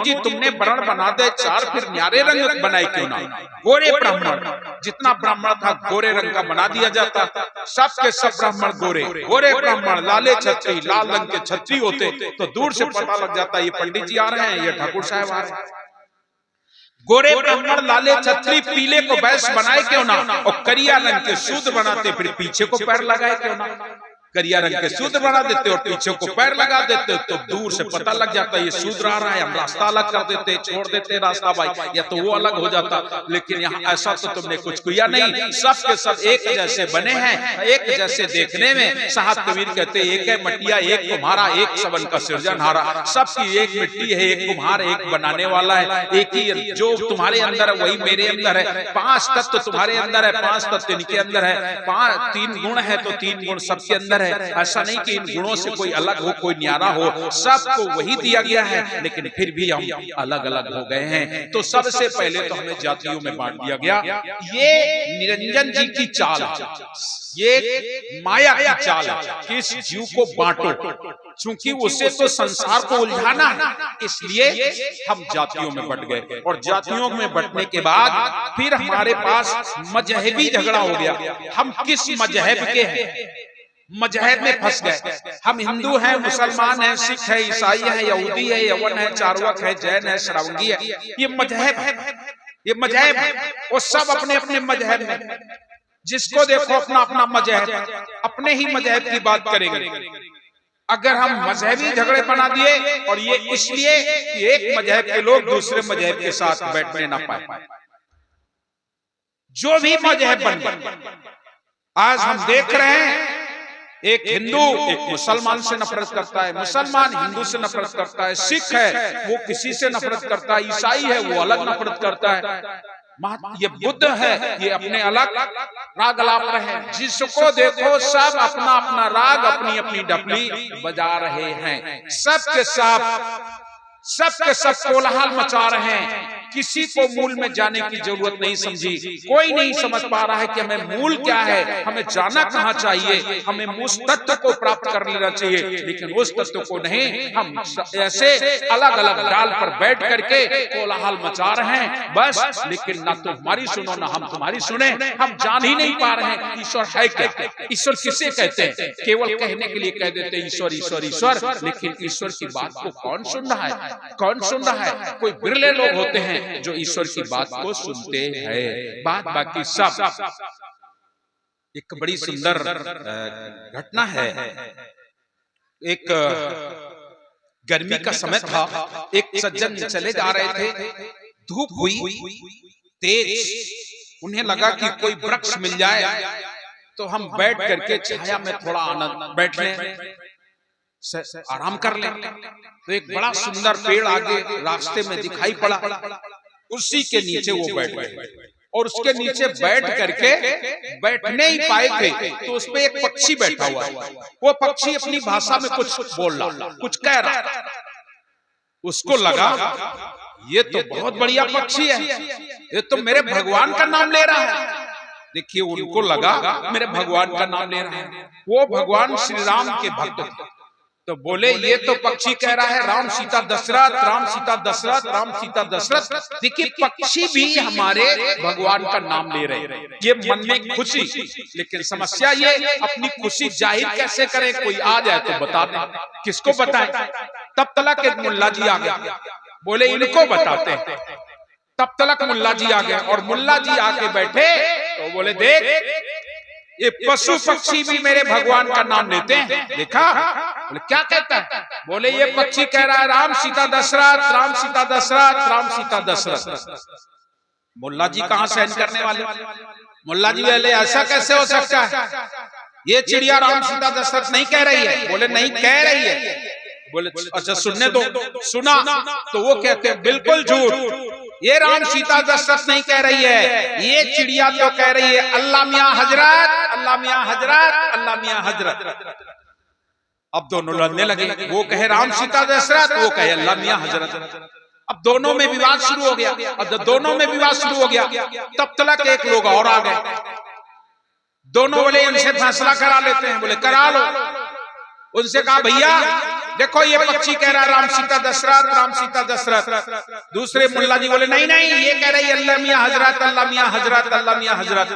जी तुमने वर्ण बना दे चार, फिर न्यारे रंग बनाए क्यों ना? गोरे ब्राह्मण, जितना ब्राह्मण था गोरे रंग का बना दिया जाता। सब के सब ब्राह्मण गोरे, गोरे ब्राह्मण, लाले छत्री, लाल रंग के छत्री होते तो दूर से पता लग जाता ये पंडित जी आ रहे हैं, ये ठाकुर साहब आ रहे हैं। गोरे ब्राह्मण लाले छत्री, पीले को वैश्य बनाए क्यों ना, और करिया रंग के शूद्र बनाते, फिर पीछे को पैर लगाए क्यों ना? करिया रंग के शूद्र बना देते और पीछे को पैर लगा देते तो दूर से पता लग जाता ये शूद्र आ रहा है, हम रास्ता अलग कर देते, छोड़ देते रास्ता भाई, या तो वो अलग हो जाता। लेकिन यहाँ ऐसा तो तुमने कुछ किया नहीं, सब के सब एक जैसे बने हैं, एक जैसे देखने में। साहब कबीर कहते एक है मटिया एक कुम्हारा, एक सबन का सृजनहारा। सबकी एक मिट्टी है, एक कुम्हार, एक बनाने वाला है, एक ही जो तुम्हारे अंदर है वही मेरे अंदर है। पांच तत्व तुम्हारे अंदर है, पांच तत्व इनके अंदर है, तीन गुण है तो तीन गुण सबके अंदर है। ऐसा नहीं कि इन गुणों से कोई अलग हो, कोई न्यारा हो, सबको वही दिया गया है, लेकिन फिर भी हम अलग अलग हो गए हैं। तो सबसे पहले तो हमें जातियों में बांट दिया गया। ये निरंजन जी की चाल, ये माया की चाल है कि इस जीव को बांटो, क्योंकि उसे तो संसार को उलझाना है, इसलिए हम जातियों में बंट गए। और जातियों में बंटने के बाद फिर हमारे पास मजहबी झगड़ा हो गया। हम किस मजहब के हैं, मजहब में फंस गए। हम हिंदू हैं, मुसलमान हैं, सिख है, ईसाई है, यहूदी है, यवन है, चार्वाक है, जैन है, श्रावंगी है, ये मजहब है, ये मजहब है। वो सब अपने अपने मजहब में, जिसको देखो अपना अपना मजहब, अपने ही मजहब की बात करेंगे। अगर हम मजहबी झगड़े बना दिए, और ये इसलिए कि एक मजहब के लोग दूसरे मजहब के साथ बैठने ना पाए, जो भी मजहब बन गए। आज हम देख रहे हैं एक हिंदू एक मुसलमान से नफरत करता है, मुसलमान हिंदू से नफरत करता है, सिख है वो किसी से नफरत करता है, ईसाई है वो अलग नफरत करता है, ये बुद्ध है ये अपने अलग राग अलाप रहे हैं। जिसको देखो सब अपना अपना राग, अपनी अपनी डफली बजा रहे हैं। सबके सब कोलाहल मचा रहे हैं। किसी को मूल में जाने की जरूरत नहीं समझी, कोई नहीं समझ पा रहा है कि हमें मूल क्या है, हमें जाना कहाँ चाहिए, हमें उस तत्व को प्राप्त कर लेना चाहिए। लेकिन उस तत्व को नहीं, हम ऐसे अलग अलग डाल पर बैठ करके कोलाहल मचा रहे हैं बस। लेकिन ना तुम्हारी सुनो ना हम तुम्हारी सुने, हम जान ही नहीं पा रहे हैं ईश्वर है क्या, ईश्वर किसे कहते हैं। केवल कहने के लिए कह देते हैं ईश्वर ईश्वर ईश्वर, लेकिन ईश्वर की बात को कौन सुन रहा है, कौन सुन रहा है। कोई बिरले लोग होते हैं जो ईश्वर की बात को सुनते हैं, बाकी सब। एक बड़ी सुंदर घटना है, एक गर्मी का समय था, एक सज्जन चले जा रहे थे, धूप हुई तेज, उन्हें लगा कि कोई वृक्ष मिल जाए तो हम बैठ करके छाया में थोड़ा आनंद बैठ लें, आराम कर लें। तो एक बड़ा सुंदर पेड़ आगे रास्ते में दिखाई पड़ा, उसी के नीचे वो बैठ गए। और उसके नीचे बैठ करके बैठने ही पाए थे तो उसमें एक पक्षी बैठा हुआ है। वो पक्षी अपनी भाषा में कुछ बोल रहा, कुछ कह रहा। उसको लगा ये तो बहुत बढ़िया पक्षी है, ये तो मेरे भगवान का नाम ले रहा है। देखिए उनको लगा मेरे भगवान का नाम ले रहा है। वो भगवान श्री राम के भक्त थे, तो बोले ये तो पक्षी कह रहा है राम सीता दशरथ, राम सीता दशरथ, राम सीता दशरथ। देखिए पक्षी भी हमारे भगवान का नाम ले रहे हैं, ये मन में खुशी। लेकिन समस्या ये अपनी खुशी जाहिर कैसे करे, कोई आ जाए तो बता दे, किसको बताए। तब तलक एक मुल्ला जी आ गया, बोले इनको बताते हैं। तब तलक मुल्ला जी आ गए, और मुल्ला जी आके बैठे तो बोले देख ये पशु पक्षी भी मेरे भगवान का नाम लेते हैं, देखा। बोले क्या कहता है, बोले ये पक्षी कह रहा है राम सीता दशरथ, राम सीता दशरथ, राम सीता दशरथ। मुल्ला जी कहां सहन करने वाले, मुल्ला जी बोले ऐसा कैसे हो सकता है, ये चिड़िया राम सीता दशरथ नहीं कह रही है। बोले नहीं कह रही है। बोले अच्छा सुनने दो। सुना तो वो कहते हैं बिल्कुल झूठ, ये राम सीता दशरथ नहीं कह रही है, ये चिड़िया तो कह रही है अल्लाह मियां हजरत, अल्लाह मियां हजरत, अल्लाह मियां हजरत। अब दोनों लड़ने लगे, वो कहे राम सीता दशरथ, वो कहे अल्लाह मियां हजरत। अब दोनों में विवाद शुरू हो गया। अब दोनों में विवाद शुरू हो गया तब तलक एक लोग और आ गए। दोनों बोले इनसे फैसला करा लेते हैं। बोले करा लो। उनसे कहा भैया देखो ये पक्षी कह रहा राम सीता दशरथ, राम सीता दशरथ। दूसरे मुल्ला जी बोले नहीं नहीं, ये कह रही अल्लाह मियां हजरत, अल्लाह मियां हजरत, अल्लाह मियां हजरत।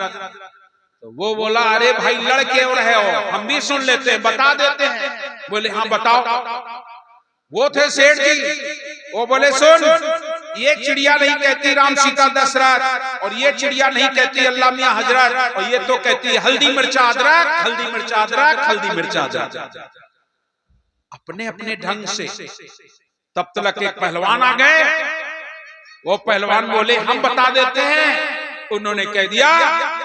तो वो बोला अरे भाई लड़के और है हो, हम भी सुन लेते हैं, बता देते हैं। बोले हाँ बताओ। वो थे सेठ जी, वो बोले सुन, ये चिड़िया नहीं कहती राम सीता दशरथ, और ये चिड़िया नहीं कहती अल्लाह मियां हजरत, और ये तो कहती है हल्दी मिर्चा अदरक, हल्दी मिर्चा अदरक, हल्दी मिर्चा अदरक, अपने अपने ढंग से। तब तक एक पहलवान आ गए। वो पहलवान बोले हम बता देते हैं। उन्होंने कह दिया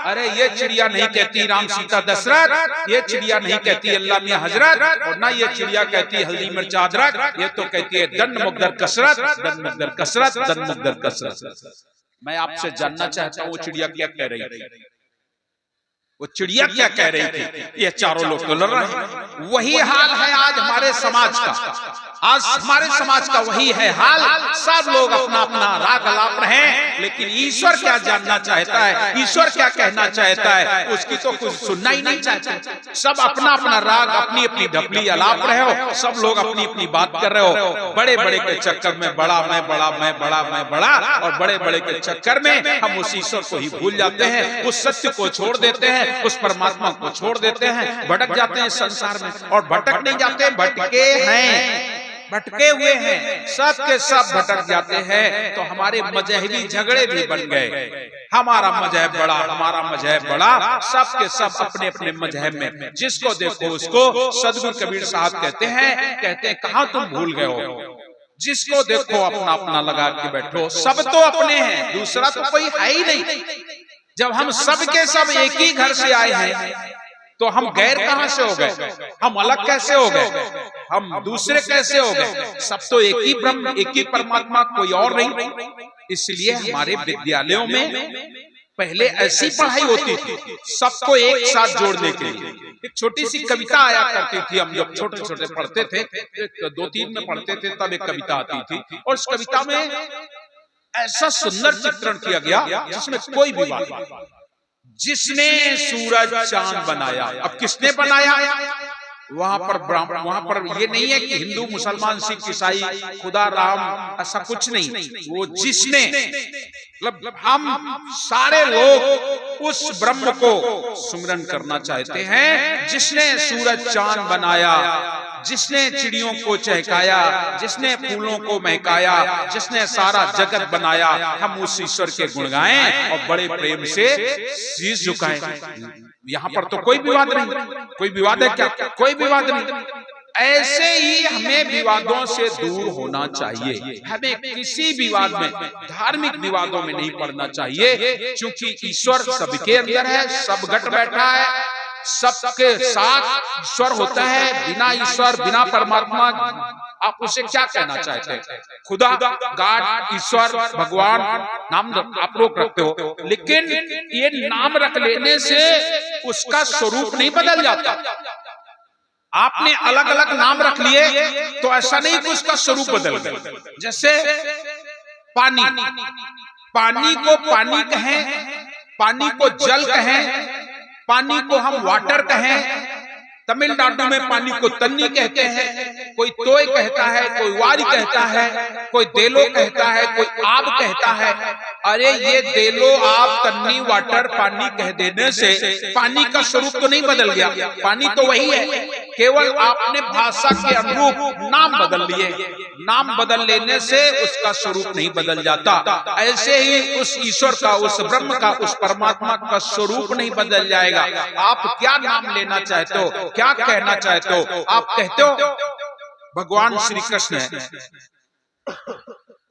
अरे ये चिड़िया नहीं कहती राम सीता दशरथ, ये चिड़िया नहीं कहती अल्लाह मियां हजरत, और ना ये चिड़िया कहती हल्दी मिर्चा अदरक, ये तो कहती है दन मुकद्दर कसरत, दन मुकद्दर कसरत, दन मुकद्दर कसरत। मैं आपसे जानना चाहता हूँ वो चिड़िया क्या कह रही थी? वो चिड़िया क्या कह रही थी? ये चारों लोग तो लड़ रहे हैं। वही हाल है आज हमारे समाज का। आज हमारे समाज का वही है हाल। सब लोग अपना अपना राग अलाप रहे हैं, लेकिन ईश्वर क्या जानना चाहता है, ईश्वर क्या कहना चाहता है, उसकी तो कुछ सुनना ही नहीं चाहता। सब अपना अपना राग, अपनी अपनी ढपली अलाप रहे हो। सब लोग अपनी अपनी बात कर रहे हो। बड़े बड़े के चक्कर में बड़ा मैं बड़ा, मैं बड़ा मैं बड़ा, और बड़े बड़े के चक्कर में हम उस ईश्वर को ही भूल जाते हैं, उस सत्य को छोड़ देते हैं, उस परमात्मा को छोड़ देते हैं, भटक जाते हैं संसार में। और भटक नहीं जाते, भटके हैं, भटके हुए हैं, सब के सब भटक जाते हैं। तो हमारे मजहबी झगड़े भी बन गए। हमारा मजहब बड़ा, हमारा मजहब बड़ा, सब के सब अपने अपने मजहब में, जिसको देखो उसको। सदगुरु कबीर साहब कहते हैं कहाँ तुम भूल गए हो? जिसको देखो अपना अपना लगा के बैठो। सब तो अपने हैं, दूसरा तो कोई है ही नहीं। जब हम सब के सब एक ही घर से आए हैं तो हम गैर कहां से हो गए? हम अलग कैसे हो गए? हम दूसरे कैसे हो गए? सब तो एक ही ब्रह्म, एक ही परमात्मा, कोई और नहीं। इसलिए हमारे विद्यालयों में पहले ऐसी पढ़ाई होती थी, सबको एक साथ जोड़ने के लिए। एक छोटी सी कविता आया करती थी, हम जब छोटे छोटे पढ़ते थे, 2-3 में पढ़ते थे, तब एक कविता आती थी। और उस कविता में ऐसा सुंदर चित्रण किया गया जिसमें कोई भी बात नहीं। जिसने सूरज चांद बनाया, अब किसने बनाया? वहां पर ये नहीं है कि हिंदू मुसलमान सिख ईसाई खुदा राम, ऐसा कुछ नहीं। वो जिसने, मतलब हम सारे लोग उस ब्रह्म को सुमिरन करना चाहते हैं। जिसने सूरज चांद बनाया, जिसने चिड़ियों को चहकाया, जिसने फूलों को महकाया, जिसने सारा जगत बनाया, हम उस ईश्वर के गुण गाएं और बड़े प्रेम से शीश झुकाएं। यहाँ पर तो कोई विवाद नहीं। कोई विवाद है क्या? कोई विवाद नहीं। ऐसे ही हमें विवादों से दूर होना चाहिए। हमें किसी विवाद में, धार्मिक विवादों में नहीं पड़ना चाहिए, क्योंकि ईश्वर सबके अंदर है, सब घट बैठा है, सबके साथ ईश्वर होता है। बिना ईश्वर, बिना परमात्मा, आप उसे क्या कहना चाहते हैं? खुदा, गॉड, ईश्वर, भगवान, नाम आप लोग रखते हो, लेकिन ये नाम रख लेने से उसका स्वरूप नहीं बदल जाता। आपने अलग अलग नाम रख लिए तो ऐसा नहीं कि उसका स्वरूप बदल गया। जैसे पानी, पानी को पानी कहें, पानी को जल कहें, पानी को हम वाटर कहें। तमिलनाडु में पानी को तन्नी कहते हैं, कोई तोय कहता है, कोई वारी कहता है, कोई देलो कहता है, कोई आब कहता है। अरे ये देलो, आब, तन्नी, वाटर, पानी कह देने से पानी का स्वरूप तो नहीं बदल गया। पानी तो वही है, केवल आपने भाषा के अनुरूप नाम बदल लिए। नाम बदल लेने से उसका स्वरूप नहीं बदल जाता। ऐसे ही उस ईश्वर का, उस ब्रह्म का, उस परमात्मा का स्वरूप नहीं बदल जाएगा। आप क्या नाम लेना चाहते हो, क्या कहना चाहते हो? आप कहते हो भगवान श्री कृष्ण है।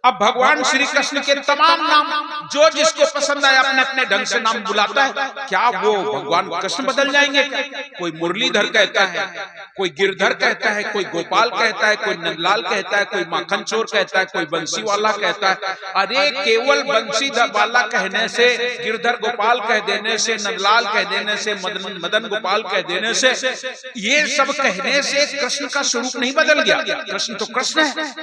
अब भगवान श्री कृष्ण के तमाम नाम, जो जिसको पसंद आया अपने अपने ढंग से नाम बुलाता है। क्या वो भगवान कृष्ण बदल जाएंगे? कोई मुरलीधर कहता है, कोई गिरधर कहता है, कोई गोपाल कहता है, कोई नंदलाल कहता है, कोई माखन चोर कहता है, कोई बंसी वाला कहता है। अरे केवल बंसी वाला कहने से, गिरधर गोपाल कह देने से, नंदलाल कह देने से, मदन गोपाल कह देने से, ये सब कहने से कृष्ण का स्वरूप नहीं बदल गया। कृष्ण तो कृष्ण है।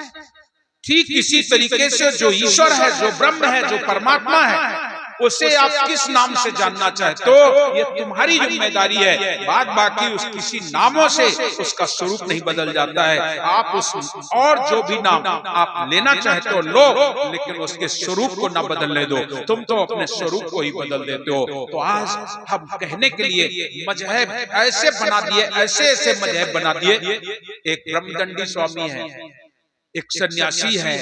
ठीक इसी तरीके से जो ईश्वर है, जो ब्रह्म है, जो परमात्मा है, उसे आप किस नाम से जानना चाहते हो ये तुम्हारी जिम्मेदारी है। बाद बाकी उस किसी नामों से उसका स्वरूप नहीं बदल जाता है। आप उस और जो भी नाम आप लेना चाहते हो लो, लेकिन उसके स्वरूप को ना बदलने दो। तुम तो अपने स्वरूप को ही बदल देते हो। तो आज हम कहने के लिए मजहब ऐसे बना दिए, ऐसे ऐसे मजहब बना दिए। एक ब्रह्मदंडी स्वामी है, एक सन्यासी है,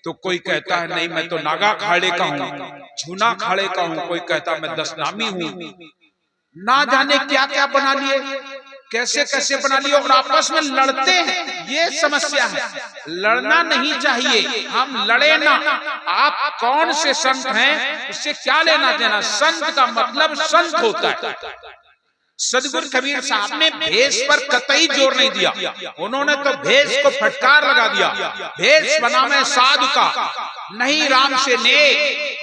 तो कोई कहता है नहीं मैं तो नागा खाड़े का हूँ, झूना खाड़े का हूँ, कोई कहता मैं दशनामी हूँ। ना जाने क्या क्या बना लिए, कैसे कैसे बना लिए, और आपस में लड़ते हैं। ये समस्या है। लड़ना नहीं चाहिए, हम लड़े ना। आप कौन से संत हैं उससे क्या लेना देना। संत का मतलब संत होता है। सदगुरु कबीर साहब ने भेष पर कतई जोर नहीं दिया। उन्होंने तो भेष को फटकार लगा दिया। भेष बना में साधु का, नहीं राम से ने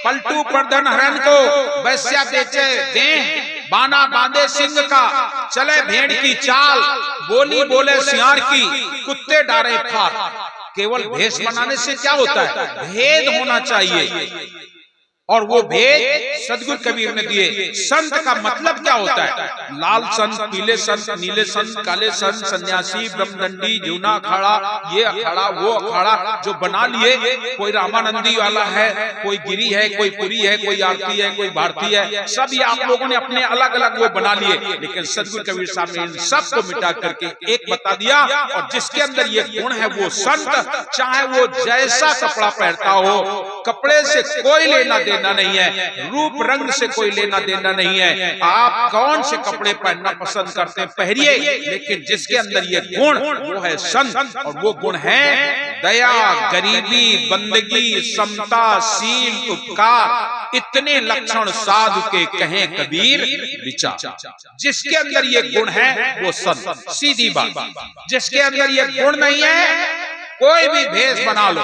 पलटू पर्दन हरण को, वैश्या बेचे दें बाना बांधे सिंह का, चले भेड़ की चाल, बोली बोले सियार की, कुत्ते डारे फार। केवल भेष बनाने से क्या होता है, भेद होना चाहिए। और वो भेद सदगुरु कबीर ने दिए। संत का मतलब क्या होता है, लाल संत, पीले संत, नीले संत, काले संत, सन्यासी, ब्रह्मदंडी, जूना अखाड़ा, ये अखाड़ा, वो अखाड़ा जो बना लिए। कोई रामानंदी वाला है, कोई गिरी है, कोई पुरी है, कोई आरती है, कोई भारती है, सब ये आप लोगों ने अपने अलग अलग वो बना लिए। लेकिन सदगुरु कबीर साहब ने इन सब को मिटा करके एक बता दिया। और जिसके अंदर ये गुण है वो संत, चाहे वो जैसा कपड़ा पहनता हो, कपड़े से कोई लेना देना नहीं है, रूप रंग से कोई लेना देना नहीं है। आप कौन से कपड़े पहनना पसंद करते हैं पहनिए, लेकिन जिसके अंदर ये गुण वो है संत। और वो गुण है दया, गरीबी, बंदगी, समता, शील, उपकार। इतने लक्षण साधु के कहें कबीर विचार। जिसके अंदर ये गुण है वो संत, सीधी बात। जिसके अंदर ये गुण नहीं है, कोई भी भेष बना लो,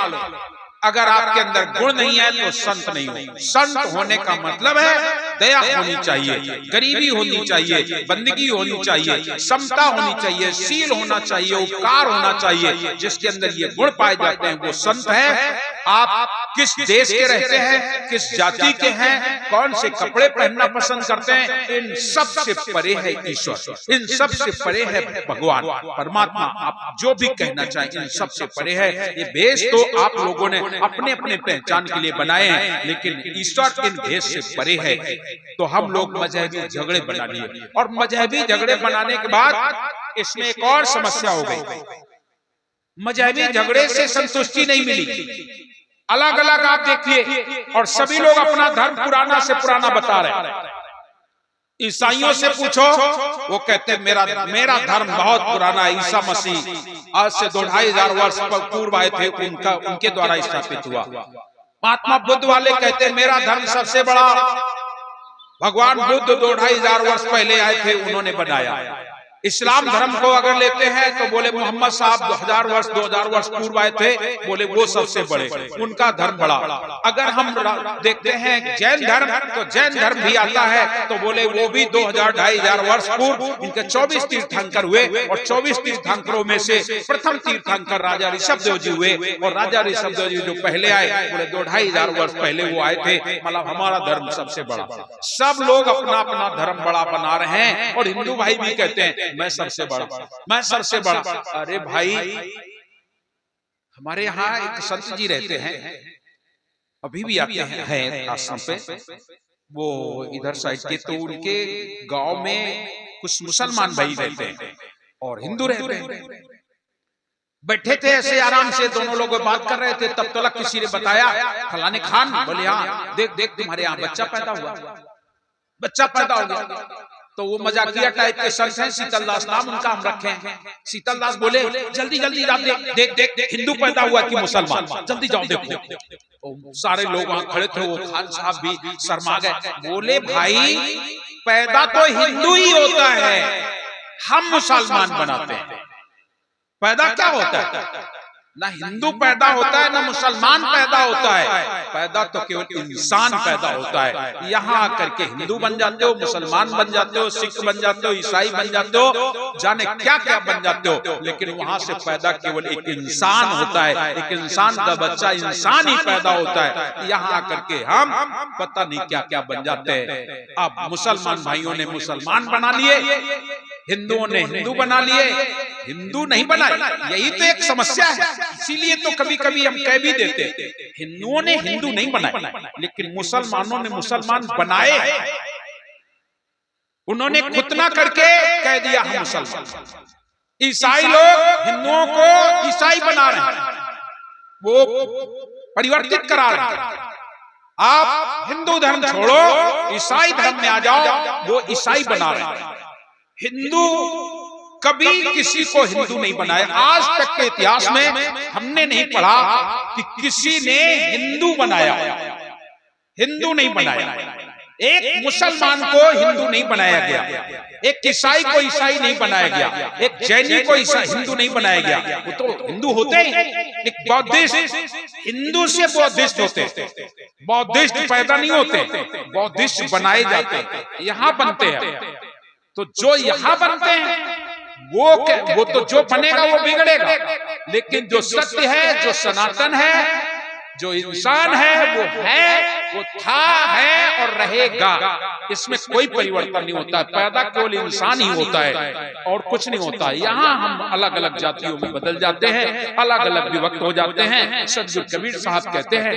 अगर आपके अंदर गुण नहीं है तो संत नहीं हो। संत होने का मतलब है दया होनी चाहिए, गरीबी होनी चाहिए, बंदगी होनी चाहिए, समता होनी चाहिए, शील होना चाहिए, उपकार होना चाहिए। जिसके अंदर ये गुण पाए जाते हैं वो संत है। आप किस देश के रहते हैं, किस जाति के हैं, कौन से कपड़े पहनना पसंद करते हैं, इन सब से परे है ईश्वर, इन सब से परे है भगवान परमात्मा। आप जो भी कहना चाहें इन सब से परे है। ये भेष तो आप लोगों ने अपने अपने पहचान के लिए बनाए हैं, लेकिन ईश्वर इन भेष से परे है। तो हम लोग मजहबी झगड़े बना लिए, और मजहबी झगड़े बनाने के बाद इसमें एक और समस्या हो गई। मजहबी झगड़े से संतुष्टि नहीं मिली, अलग अलग आप देखिए, और सभी लोग अपना धर्म पुराना से पुराना बता रहे हैं। ईसाइयों से पूछो, वो कहते हैं मेरा धर्म बहुत पुराना है, ईसा मसीह आज से 2500 वर्ष पूर्व आए थे, उनके द्वारा स्थापित हुआ। महात्मा बुद्ध वाले कहते हैं मेरा धर्म सबसे बड़ा, भगवान बुद्ध 2500 वर्ष पहले आए थे, उन्होंने बनाया। इस्लाम धर्म को अगर लेते हैं तो बोले मोहम्मद साहब 2000 वर्ष पूर्व आए थे, बोले वो सबसे बड़े, उनका धर्म बड़ा। अगर हम देखते हैं जैन धर्म, तो जैन धर्म भी आता है, तो बोले वो भी 2000-2500 वर्ष पूर्व इनके 24 तीर्थंकर हुए, और 24 तीर्थंकरों में से प्रथम तीर्थंकर राजा ऋषभदेव जी हुए। और राजा ऋषभदेव जी जो पहले आए, बोले 2500 वर्ष पहले वो आए थे, मतलब हमारा धर्म सबसे बड़ा। सब लोग अपना अपना धर्म बड़ा बना रहे हैं, और हिंदू भाई भी कहते हैं मैं सबसे बड़ा, मैं सबसे बड़ा। अरे भाई, हमारे यहाँ एक संत जी रहते हैं, अभी भी आते हैं आश्रम पे, वो इधर साइड के, तो उनके गांव में कुछ मुसलमान भाई रहते हैं और हिंदू रहते हैं। बैठे थे ऐसे आराम से, दोनों लोग बात कर रहे थे, तब तक किसी ने बताया फलाने खान, बोले हाँ देख तुम्हारे यहाँ बच्चा पैदा हुआ, बच्चा पैदा हो गया। तो वो मजाकिया टाइप के संत हैं, शीतलदास नाम उनका हम रखे हैं। शीतलदास बोले जल्दी जल्दी देख हिंदू पैदा हुआ कि मुसलमान, जल्दी जाओ देखो। तो सारे लोग वहां खड़े थे, वो खान साहब भी शर्मा गए, बोले भाई पैदा तो हिंदू ही होता है, हम मुसलमान बनाते हैं। पैदा क्या होता है? ना हिंदू पैदा होता है ना मुसलमान पैदा होता है, पैदा तो केवल इंसान पैदा होता है। यहाँ आकर के हिंदू बन जाते हो, मुसलमान बन जाते हो, सिख बन जाते हो, ईसाई बन जाते हो, जाने क्या क्या बन जाते हो, लेकिन वहां से पैदा केवल एक इंसान होता है। एक इंसान का बच्चा इंसान ही पैदा होता है। यहाँ आकर के हम पता नहीं क्या क्या बन जाते हैं। अब मुसलमान भाइयों ने मुसलमान बना लिए, हिंदुओं ने हिंदू बना लिए, हिंदू नहीं बनाए। यही तो एक समस्या है। इसीलिए तो कभी कभी हम कह भी देते हिंदुओं ने हिंदू नहीं बनाए, लेकिन मुसलमानों ने मुसलमान बनाए। उन्होंने खुतना करके कह दिया हम मुसलमान। ईसाई लोग हिंदुओं को ईसाई बना रहे हैं, वो परिवर्तित करा रहे हैं। आप हिंदू धर्म छोड़ो, ईसाई धर्म में आ जाओ, वो ईसाई बना रहे हैं। हिंदू कभी किसी को हिंदू नहीं बनाया। आज तक के इतिहास में हमने नहीं पढ़ा कि किसी ने हिंदू बनाया, हिंदू नहीं बनाया। एक मुसलमान को हिंदू नहीं बनाया गया, एक ईसाई को ईसाई नहीं बनाया गया, एक जैनी को हिंदू नहीं बनाया गया। वो तो हिंदू होते ही, एक बौद्धिस्ट, हिंदू से बौद्धिस्ट होते, बौद्धिस्ट पैदा नहीं होते, बौद्धिस्ट बनाए जाते, यहाँ बनते हैं। तो जो यहाँ बनते हैं वो तो जो बनेगा वो बिगड़ेगा, लेकिन जो सत्य है, जो सनातन है, जो इंसान है, वो है, वो था, है और रहेगा। इसमें कोई परिवर्तन नहीं होता है। पैदा केवल इंसान ही होता है और कुछ नहीं होता है। यहाँ हम अलग अलग जातियों में बदल जाते हैं, अलग अलग विभक्त हो जाते हैं। सदगुरु कबीर साहब कहते हैं,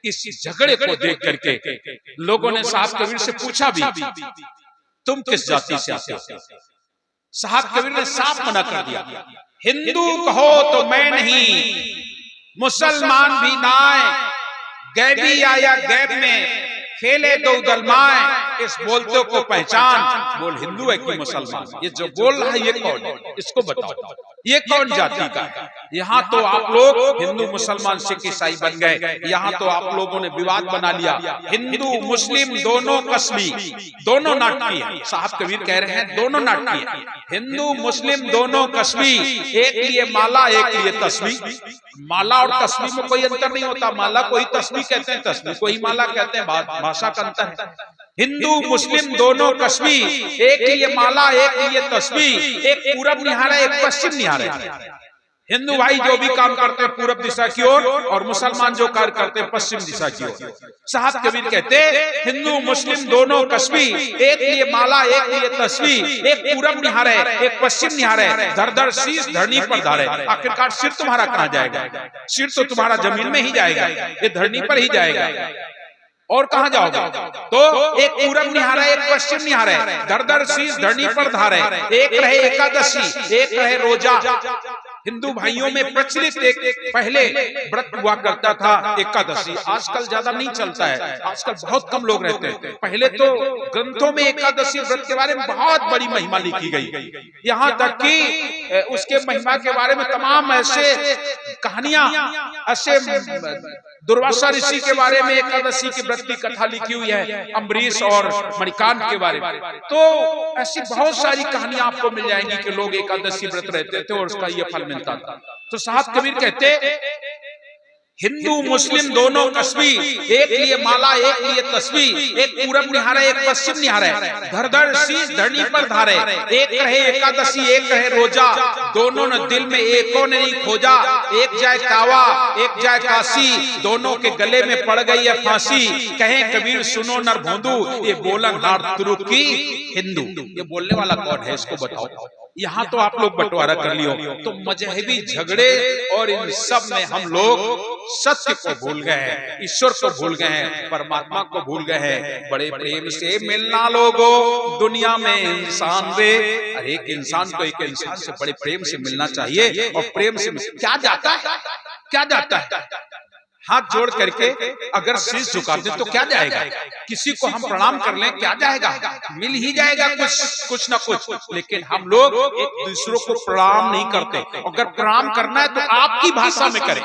इस झगड़े को देख करके लोगों ने साहब कबीर से पूछा भी, तुम किस जाति से आते हो? साहब कबीर ने साफ मना कर दिया, हिंदू कहो तो मैं नहीं, मुसलमान भी नाय, गैबी आया गैब में, खेले दो दलमाए, इस बोलते को पहचान, बोल हिंदू है कि मुसलमान? ये जो बोल रहा है ये कौन है? इसको बताओ, ये कौन जाति का है? यहाँ तो आप लोग हिंदू मुसलमान सिख ईसाई बन गए। यहाँ तो आप लोगों ने विवाद बना लिया। हिंदू मुस्लिम दोनों कस्बी, दोनों नाटकी है। साहब कबीर कह रहे हैं दोनों नाटकी है। हिंदू मुस्लिम दोनों कस्बी, एक लिए माला एक लिए तस्बी। माला और तस्बी में कोई अंतर नहीं होता। माला को ही तस्बी कहते हैं, तस्बी को ही माला कहते हैं, भाषा का अंतर है। हिंदू मुस्लिम दोनों कस्बी, एक लिए माला एक लिए तस्बी, एक पूरब निहारा एक पश्चिम निहारा। हिंदू भाई जो भी काम करते हैं पूरब दिशा की ओर, और मुसलमान जो कार्य करते हैं पश्चिम दिशा की ओर। साहब कबीर कहते हिंदू मुस्लिम दोनों कस्बी, एक लिए माला एक लिए तस्बी, एक पूरब निहारे एक पश्चिम निहारे, धर धर शीश धरनी पर धारे। आखिरकार सिर तुम्हारा कहाँ जाएगा? सिर तो तुम्हारा जमीन में ही जाएगा, ये धरनी पर ही जाएगा, और कहां जाओगे? तो एक पूरब निहारा एक पश्चिम निहारा, धर धर शीश धरनी पर धारे। एक रहे एकादशी, एक रहे रोजा। हिंदू भाइयों में प्रचलित एक पहले व्रत हुआ करता था एकादशी, आजकल ज्यादा नहीं चलता है, आजकल बहुत कम लोग रहते हैं। पहले तो ग्रंथों में एकादशी व्रत के बारे में बहुत बड़ी महिमा लिखी गई, यहाँ तक कि उसके महिमा के बारे में तमाम ऐसे कहानियां, ऐसे दुर्वासा ऋषि के बारे में एकादशी के व्रत की कथा लिखी हुई है, अम्बरीश और मणिकांत के बारे में। तो ऐसी बहुत सारी कहानियां आपको मिल जाएंगी कि लोग एकादशी व्रत रहते थे और उसका ये फल मिलता था। तो साहब कबीर कहते हिंदू मुस्लिम दोनों कस्बी, एक लिए माला एक लिए तस्बी, एक पूरब निहारे एक पश्चिम निहारे, धर धर शीश धरनी पर धारे। एक रहे एकादशी एक रहे रोजा, दोनों ने दिल में एको ने नहीं खोजा। एक जाए कावा एक जाए काशी, दोनों के गले में पड़ गई है फांसी। कहे कबीर सुनो नर भोंदू, ये बोलन हार तुरुक की हिंदू। ये बोलने वाला कौन है, इसको बताओ। यहाँ तो आप लोग बंटवारा कर लियो। तो मजहबी झगड़े और इन सब में हम लोग सत्य को भूल गए हैं, ईश्वर को भूल गए हैं, परमात्मा को भूल गए हैं। बड़े प्रेम से मिलना लोगों दुनिया में इंसान रे। अरे एक इंसान को एक इंसान से बड़े प्रेम से मिलना चाहिए। और प्रेम से क्या जाता है, क्या जाता है? हाथ जोड़ करके अगर शीश झुका दे तो क्या जाएगा? किसी को हम प्रणाम कर लें क्या जाएगा? मिल ही जाएगा कुछ ना कुछ। लेकिन हम लोग एक दूसरों को प्रणाम नहीं करते। अगर प्रणाम करना है तो आपकी भाषा में करें,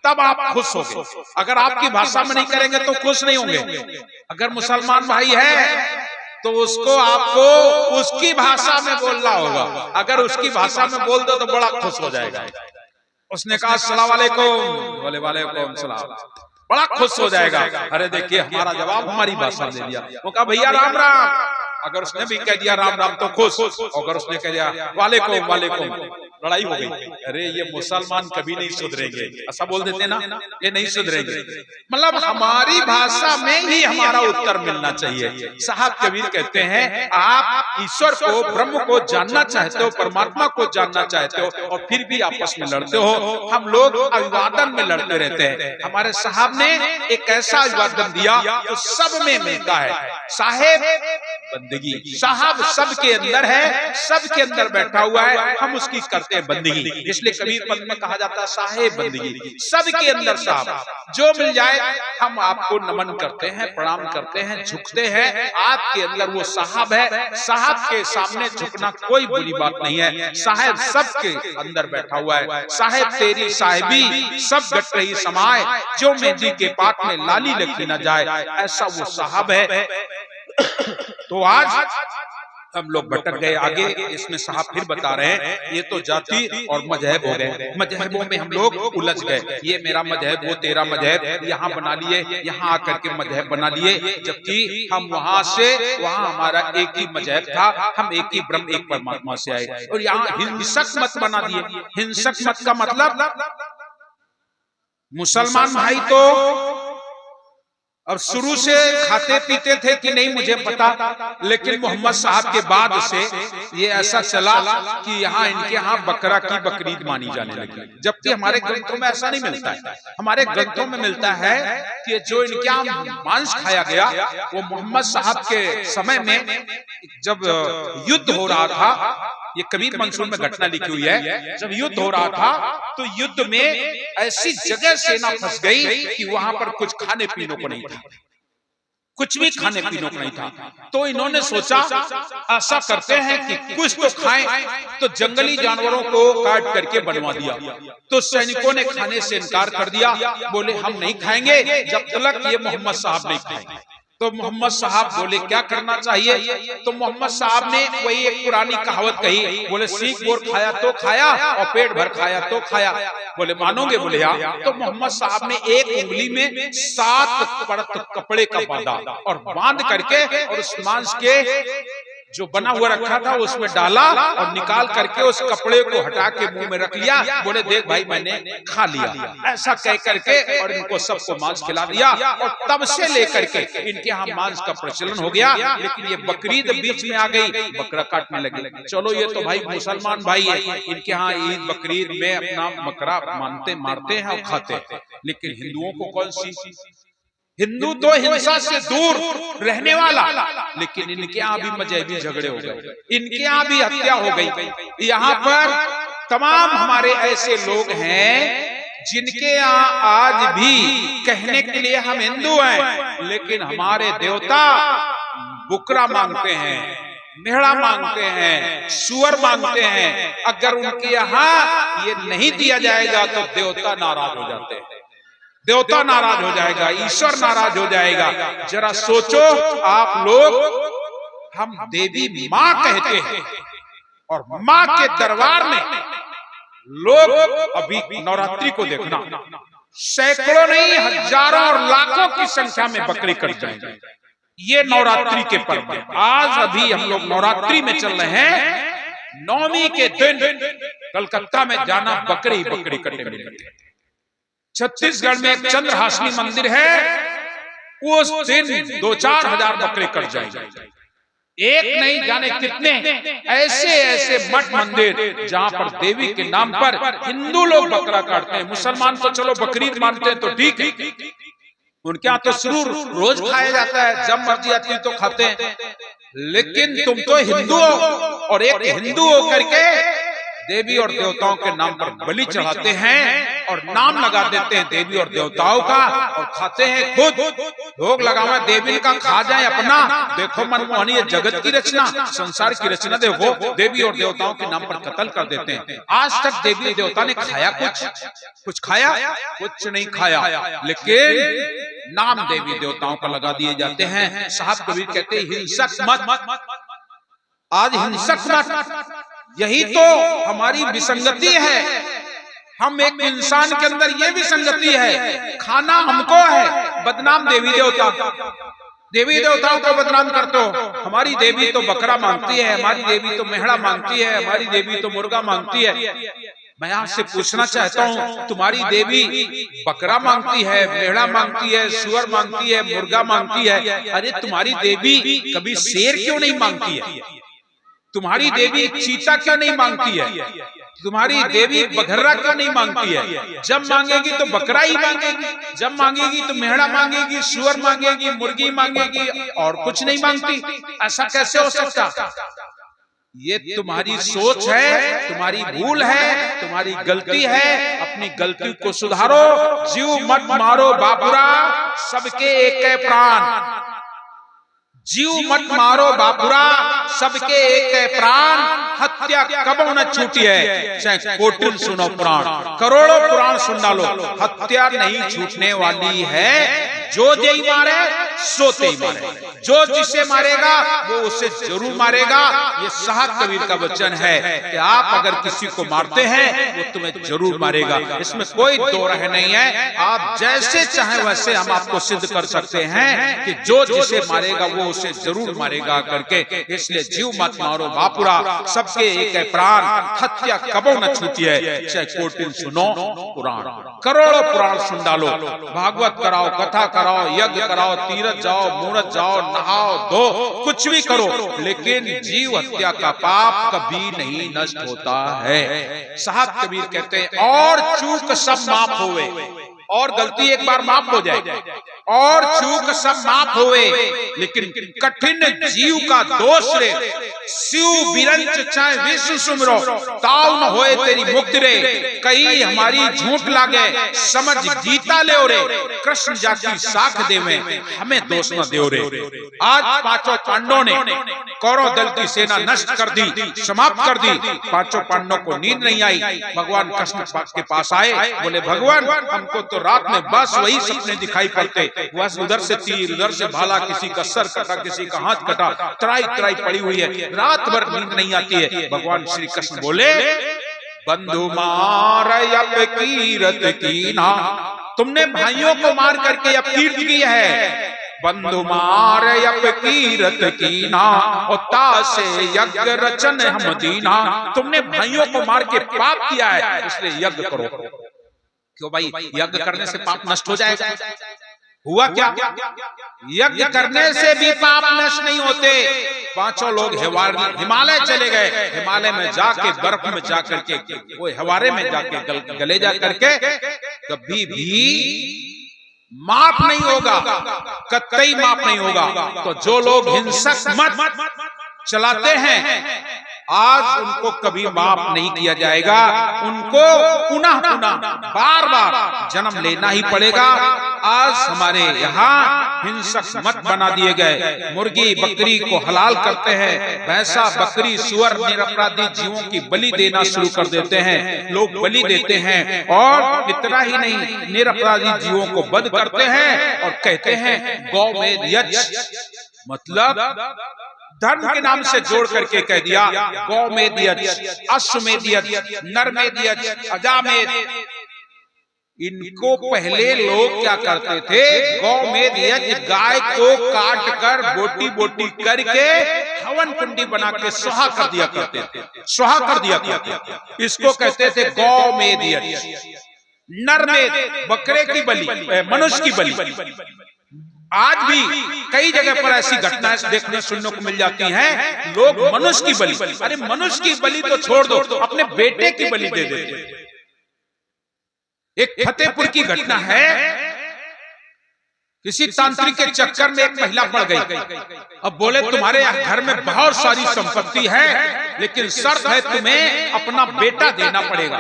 तब आप खुश होंगे। अगर आपकी भाषा में नहीं करेंगे तो खुश नहीं होंगे। अगर मुसलमान भाई है तो उसको आपको उसकी भाषा में बोलना होगा। अगर उसकी भाषा में बोल दो तो बड़ा खुश हो जाएगा। उसने कहा अस्सलाम वालेकुम, बोले वालेकुम सलाम। बड़ा खुश हो जाएगा, अरे देखिए हमारा जवाब हमारी भाषा में दे दिया। वो कहा भैया राम राम। अगर उसने भी कह दिया राम राम तो खुश, अगर उसने कह दिया वालेकुम वालेकुम, लड़ाई हो गई। अरे ये मुसलमान कभी नहीं सुधरेंगे, ऐसा बोल देते ना, ये नहीं सुधरेंगे। मतलब हमारी भाषा में ही हमारा उत्तर मिलना चाहिए। साहब कबीर कहते हैं आप ईश्वर को, ब्रह्म को जानना चाहते हो, परमात्मा को जानना चाहते हो, और फिर भी आपस में लड़ते हो। हम लोग अभिवादन में लड़ते रहते हैं। हमारे साहब ने एक ऐसा अभिवादन दिया जो सब में मिलता है। साहेब बंदगी, साहब सबके अंदर है, सबके अंदर बैठा हुआ है, हम उसकी करते हैं बंदगी। इसलिए कबीर पंथ में कहा जाता है साहेब बंदगी, सबके अंदर साहब। जो मिल जाए हम आपको नमन करते हैं, प्रणाम करते हैं, झुकते हैं। आपके अंदर वो साहब है, साहब के सामने झुकना कोई बुरी बात नहीं है। साहेब सबके अंदर बैठा हुआ है। साहेब तेरी साहेबी सब गट रही समाए, जो मेहंदी के पात में लाली लगी न जाए, ऐसा वो साहब है। तो आज हम लोग भटक गए आगे। इसमें साहब फिर बता रहे हैं ये तो जाति और मजहब हो गए, मजहबों में हम लोग उलझ गए। ये मेरा मजहब, वो तेरा मजहब, यहाँ बना लिए, यहाँ आकर के मजहब बना लिए, जबकि हम वहां से, वहां हमारा एक ही मजहब था, हम एक ही ब्रह्म एक परमात्मा से आए। और यहाँ हिंसक मत बना दिए। हिंसक मत का मतलब मुसलमान भाई तो अब शुरू से खाते पीते थे कि नहीं मुझे पता, लेकिन मोहम्मद साहब के बाद से ये ऐसा चला कि यहाँ इनके यहाँ बकरा की बकरीद मानी जाने लगी, जबकि हमारे ग्रंथों में ऐसा नहीं मिलता है। हमारे ग्रंथों में मिलता है कि जो इनके यहाँ मांस खाया गया वो मोहम्मद साहब के समय में जब युद्ध हो रहा था। ये कबीर मंसूर में घटना लिखी हुई है। जब युद्ध हो रहा था तो युद्ध में ऐसी जगह सेना फंस गई कि वहां पर कुछ खाने पीने को नहीं था, कुछ भी खाने पीने को नहीं था। तो इन्होंने सोचा ऐसा करते हैं कि कुछ तो खाएं, तो जंगली जानवरों को काट करके बनवा दिया। तो सैनिकों ने खाने से इनकार कर दिया, बोले हम नहीं खाएंगे जब तक ये मोहम्मद साहब नहीं खाएंगे। तो मोहम्मद साहब बोले क्या करना चाहिए? तो मोहम्मद साहब ने वही एक पुरानी कहावत कही, बोले सीख बोर खाया तो खाया और पेट भर खाया तो खाया। बोले मानोगे? बोले हाँ। तो मोहम्मद साहब ने एक उंगली में 7 परत कपड़े का बांधा और बांध करके और उस मांस के जो बना हुआ रखा था उसमें डाला और निकाल करके उस कपड़े को हटा के मुंह में रख लिया। बोले देख भाई मैंने खा लिया, ऐसा कह करके और इनको सबको मांस खिला दिया। और तब से लेकर के इनके यहाँ मांस का प्रचलन हो गया। लेकिन ये बकरीद बीच में आ गई, बकरा काटने लगे। चलो ये तो भाई मुसलमान भाई है, इनके यहाँ ईद बकरीद में अपना बकरा मारते हैं और खाते हैं। लेकिन हिंदुओं को कौन सी? हिंदू तो हिंसा से दूर रहने वाला, लेकिन इनके यहाँ भी मजहबी झगड़े हो गए, इनके यहाँ भी हत्या हो गई। यहाँ पर तमाम हमारे ऐसे लोग हैं जिनके यहाँ आज भी कहने के लिए हम हिंदू हैं, लेकिन हमारे देवता बुकरा मांगते हैं, मेढ़ा मांगते हैं, सुअर मांगते हैं। अगर उनके यहाँ ये नहीं दिया जाएगा तो देवता नाराज हो जाते हैं, देवता नाराज हो जाएगा, ईश्वर नाराज हो जाएगा। जरा सोचो आप लोग, हम देवी माँ कहते हैं और माँ के दरबार में लोग अभी नवरात्रि को देखना, सैकड़ों नहीं हजारों और लाखों की संख्या में बकरी कट जाएंगे। ये नवरात्रि के पर्व में आज अभी हम लोग नवरात्रि में चल रहे हैं। 9वीं के दिन कलकत्ता में जाना, बकरी बकरी कटे मिलेंगे। छत्तीसगढ़ में एक चंद्रहासिनी मंदिर है, उस दिन 2-4 हजार बकरे कट जाएंगे। एक नहीं जाने कितने ऐसे ऐसे मठ मंदिर जहां पर देवी के नाम पर हिंदू लोग बकरा काटते हैं। मुसलमान तो चलो बकरीद मानते हैं तो ठीक है, उनके यहाँ तो सुरूर रोज खाया जाता है, जब मर्जी आती है तो खाते हैं। लेकिन तुम तो हिंदू हो और एक हिंदू होकर के देवी और देवताओं के नाम पर बलि चढ़ाते हैं और नाम लगा देते हैं देवी और देवताओं का और खाते हैं खुद। भोग लगावा देवी का, खा जाए अपना। देखो मनमोहनी ये जगत की रचना, संसार की रचना देखो, देवी और देवताओं के नाम पर कत्ल कर देते हैं। आज तक देवी देवता ने खाया कुछ खाया? कुछ नहीं खाया, लेकिन नाम देवी देवताओं का लगा दिए जाते हैं। साहब कबीर कहते हैं हिंसक मत, आज हिंसक मत। यही तो हमारी विसंगति है हम एक इंसान के अंदर ये भी संगति है, खाना हमको है, बदनाम देवी देवता, देवी देवताओं को बदनाम करते हो। हमारी देवी तो बकरा मांगती है, हमारी देवी तो मेहड़ा मांगती है, हमारी देवी तो मुर्गा मांगती है। मैं आपसे पूछना चाहता हूँ, तुम्हारी देवी बकरा मांगती है, मेहड़ा मांगती है, सुअर मांगती है, मुर्गा मांगती है, अरे तुम्हारी देवी कभी शेर क्यों नहीं मांगती है? तुम्हारी देवी चीता क्यों नहीं मांगती है? तुम्हारी देवी बघर्रा क्यों नहीं मांगती है? जब मांगेगी तो बकरा ही मांगेगी, जब मांगेगी तो मेहड़ा मांगेगी, सुअर मांगेगी, मुर्गी मांगेगी, और कुछ नहीं मांगती। ऐसा कैसे हो सकता? ये तुम्हारी सोच है, तुम्हारी भूल है, तुम्हारी गलती है। अपनी गलती को सुधारो। जीव मत मारो बापुरा, सबके एक है प्राण। जीव मत मारो बापुरा, सबके एक है प्राण। हत्या कबो न छूटी है, चाहे कोटिन सुनो पुराण, करोड़ों पुराण सुन डालो, हत्या नहीं छूटने वाली है। जो जय मारे सो तेई मारे, जो जिसे मारेगा वो उसे जरूर मारेगा। ये साहब कबीर का वचन है कि आप अगर किसी को मारते हैं वो तुम्हें जरूर मारेगा, इसमें कोई दो राय नहीं है। आप जैसे चाहे वैसे हम आपको सिद्ध कर सकते हैं कि जो जिसे मारेगा वो उसे जरूर मारेगा करके। इसलिए जीव मत मारो बापुरा, सबके एक है प्राण। हत्या कबो न छूटी है, चाहे कोटिन सुनो पुराण, करोड़ों पुराण सुन डालो। भागवत कराओ, कथा कराओ, यज्ञ कराओ, तीरथ जाओ, मूरत जाओ, नहाओ धो, कुछ भी करो, लेकिन जीव हत्या का पाप कभी नहीं नष्ट होता है। साहब कबीर कहते हैं, और चूक सब माफ होवे, और गलती एक बार माफ हो जाए, और चूक सब माफ होवे, लेकिन कठिन जीव का दोष रे, शिव बिरंच चाहे विष्णु सुमरो, ताव न होए तेरी मुक्ति रे। कहीं हमारी झूठ लागे, समझ गीता ले रे, कृष्ण जाकी साख देवे, हमें दोष न देव रे। आज पांचों पांडवों ने कौरव दल की सेना नष्ट कर दी, समाप्त कर दी। पांचों पांडवों को नींद नहीं आई। भगवान कृष्ण के पास आए, बोले भगवान हमको तो रात में बस वही सपने दिखाई पड़ते, बस उधर से तीर, उधर से भाला, किसी का सर कटा, किसी का हाथ कटा, त्राई त्राई पड़ी हुई है, रात भर नींद नहीं आती है। भगवान श्री कृष्ण बोले, बंधु मार कीरत कीना, तुमने भाइयों को मार करके अब कीर्त की है। बंधु मार कीरत कीना, और से यज्ञ रचन हम दीना, तुमने भाइयों को मार के पाप किया है, इसलिए यज्ञ करो। क्यों भाई, यज्ञ करने से पाप नष्ट हो जाएगा? हुआ क्या? यज्ञ करने से भी पाप नष्ट नहीं होते। पांचों लोग हिमालय चले गए, हिमालय में जाके बर्फ में जाकर के, वो हवारे में जाके गले जा करके, कभी भी माफ नहीं होगा, कतई माफ नहीं होगा। तो जो लोग हिंसक मत चलाते हैं, आज उनको कभी माफ नहीं किया जाएगा, उनको पुनः पुनः बार बार जन्म लेना ही पड़ेगा। आज हमारे यहाँ हिंसक मत बना दिए गए, मुर्गी बकरी को हलाल करते हैं, भैंसा बकरी सुअर निरपराधी जीवों की बलि देना शुरू कर देते हैं, लोग बलि देते हैं। और इतना ही नहीं, निरपराधी जीवों को वध करते हैं और कहते हैं गौमेध यज्ञ, मतलब धर्म के नाम से जोड़ करके कह दिया गौमेध यज्ञ, अश्वमेध यज्ञ, नरमेध यज्ञ, अजामेध। इनको पहले लोग क्या करते थे? गौमेध यज्ञ, गाय को काट कर बोटी बोटी करके हवन कुंडी बना के स्वाहा कर दिया करते थे, स्वाहा कर दिया करते थे। इसको कहते थे गौमेध यज्ञ। नरमेध, बकरे की बलि, मनुष्य की बलि। आज भी कई जगह पर ऐसी घटनाएं देखने सुनने को मिल जाती हैं, लोग मनुष्य की बलि, अरे मनुष्य की बलि तो छोड़ दो, अपने बेटे की बलि दे देते। एक फतेहपुर की घटना है, किसी तांत्रिक के चक्कर में एक महिला पड़ गई। अब बोले तुम्हारे घर में बहुत सारी संपत्ति है, लेकिन शर्त है तुम्हें अपना बेटा देना पड़ेगा।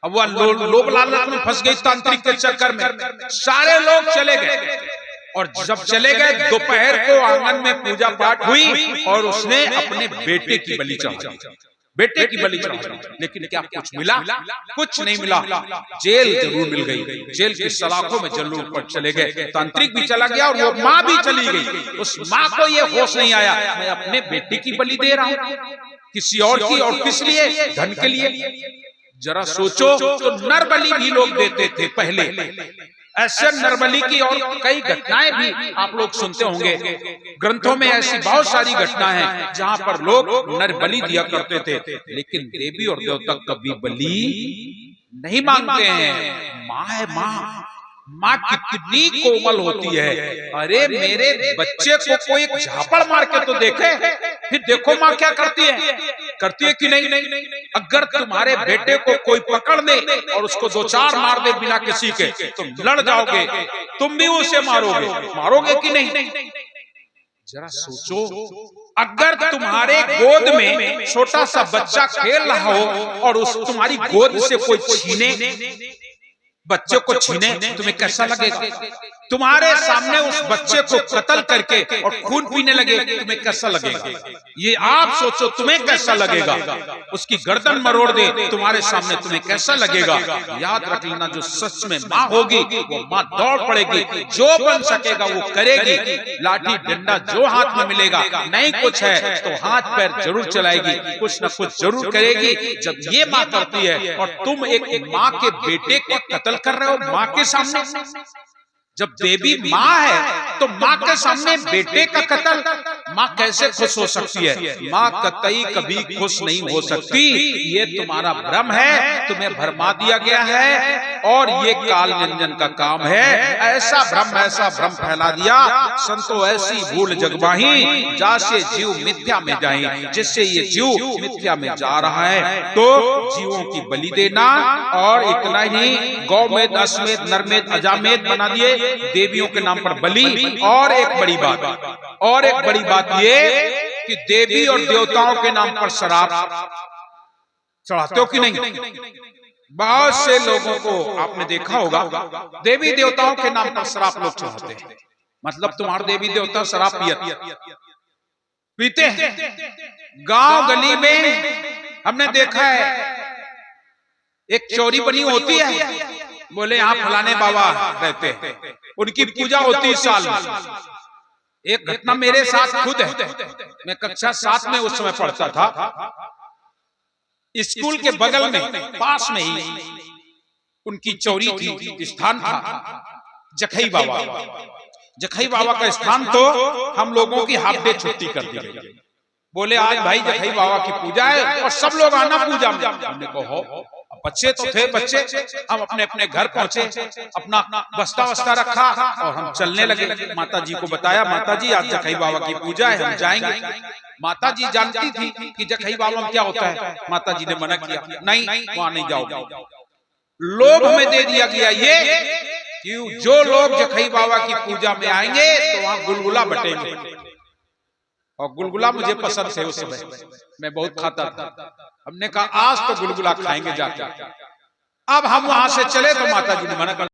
अब वह लोभ लालच में फंस गई तांत्रिक के चक्कर में। सारे लोग चले गए, और जब चले गए दोपहर को आंगन में पूजा पाठ हुई और उसने अपने बेटे की बलि चढ़ाई, बेटे की बलि चढ़ाई। लेकिन क्या कुछ मिला? कुछ नहीं मिला। जेल जरूर मिल गई, जेल की सलाखों में जरूर पर चले गए। तांत्रिक भी चला गया और वो माँ भी चली गई। उस माँ को ये होश नहीं आया, मैं अपने बेटे की बलि दे रहा हूँ, किसी और की, और किस लिए? धन के लिए। जरा सोचो, तो नरबलि भी लोग देते थे पहले। ऐसे नरबलि की और कई घटनाएं भी आप लोग सुनते होंगे। ग्रंथों में ऐसी बहुत सारी घटनाएं हैं जहां पर लोग नरबलि दिया करते थे, लेकिन देवी और देवता कभी बलि नहीं मांगते हैं। माँ है माँ, माँ कितनी कोमल होती है। अरे मेरे बच्चे को कोई एक झापड़ मार के तो देखे, फिर देखो माँ क्या करती है कि नहीं। अगर तुम्हारे बेटे को कोई पकड़ ले और उसको दो चार मार दे बिना किसी के, तुम लड़ जाओगे, तुम भी उसे मारोगे कि नहीं। जरा सोचो, अगर तुम्हारे गोद में छोटा सा बच्चा खेल रहा हो और उस तुम्हारी गोद से कोई छीने, बच्चे को छीने, तुम्हें कैसा लगेगा। तुम्हारे सामने उस बच्चे को कत्ल करके और खून पीने लगे, तुम्हें कैसा लगेगा। ये आप सोचो, तुम्हें कैसा लगेगा। उसकी गर्दन मरोड़ दे तुम्हारे सामने, तुम्हें कैसा लगेगा। याद रख लेना, जो सच में माँ होगी वो माँ दौड़ पड़ेगी, जो बन सकेगा वो करेगी। लाठी डंडा जो हाथ में मिलेगा, नहीं कुछ है तो हाथ पैर जरूर चलाएगी, कुछ न कुछ जरूर करेगी। जब ये माँ करती है और तुम एक माँ के बेटे को कत्ल कर रहे हो माँ के सामने, जब देवी माँ है तो माँ के सामने बेटे का कत्ल, माँ कैसे खुश हो सकती है। माँ कतई कभी खुश नहीं हो सकती। ये तुम्हारा भ्रम है, तुम्हें भरमा दिया गया है और ये काल निरंजन का काम है। ऐसा भ्रम फैला दिया, संतो ऐसी भूल जगमाही, जासे जीव मिथ्या में जाए। जिससे ये जीव मिथ्या में जा रहा है, तो जीवों की बलि देना और इतना ही गौमेध, अश्वमेध, नरमेध, अजामेध बना दिए देवियों के नाम पर बलि। और एक बड़ी बात ये कि देवी और देवताओं के नाम पर शराब चढ़ाते हो कि नहीं। बहुत से लोगों को आपने देखा होगा, देवी देवताओं के नाम पर शराब लोग चढ़ाते हैं। मतलब तुम्हारे देवी देवता शराब पीते हैं। गांव गली में हमने देखा है, एक चोरी बनी होती है, बोले यहाँ फलाने बाबा रहते हैं, उनकी पूजा होती है साल में। एक घटना मेरे साथ खुद है, मैं कक्षा 7 में उस समय पढ़ता था। स्कूल के बगल में पास में ही उनकी चौरी थी, स्थान था जखई बाबा। जखई बाबा का स्थान तो हम लोगों की हाफ डे छुट्टी कर दी गई। बोले आज भाई जखई बाबा की पूजा है और सब लोग आना पूजा में। हमने कहा बच्चे तो थे, हम अपने अपने घर पहुंचे, अपना बस्ता वस्ता रखा और हम चलने लगे। माता जी को बताया, माता जी आज जखई बाबा की पूजा है, हम जाएंगे। माता जी जानती थी कि जखई बाबा में क्या होता है। माता जी ने मना किया, नहीं वहां नहीं जाओगे। लोभ हमें दे दिया गया ये कि जो लोग जखई बाबा की पूजा में आएंगे तो वहां गुलगुला बटेंगे, और गुलगुला मुझे पसंद है, उस समय मैं बहुत खाता था। हमने कहा आज तो गुलगुला खाएंगे जाकर। अब हम वहां से चले तो माता जी ने मना कर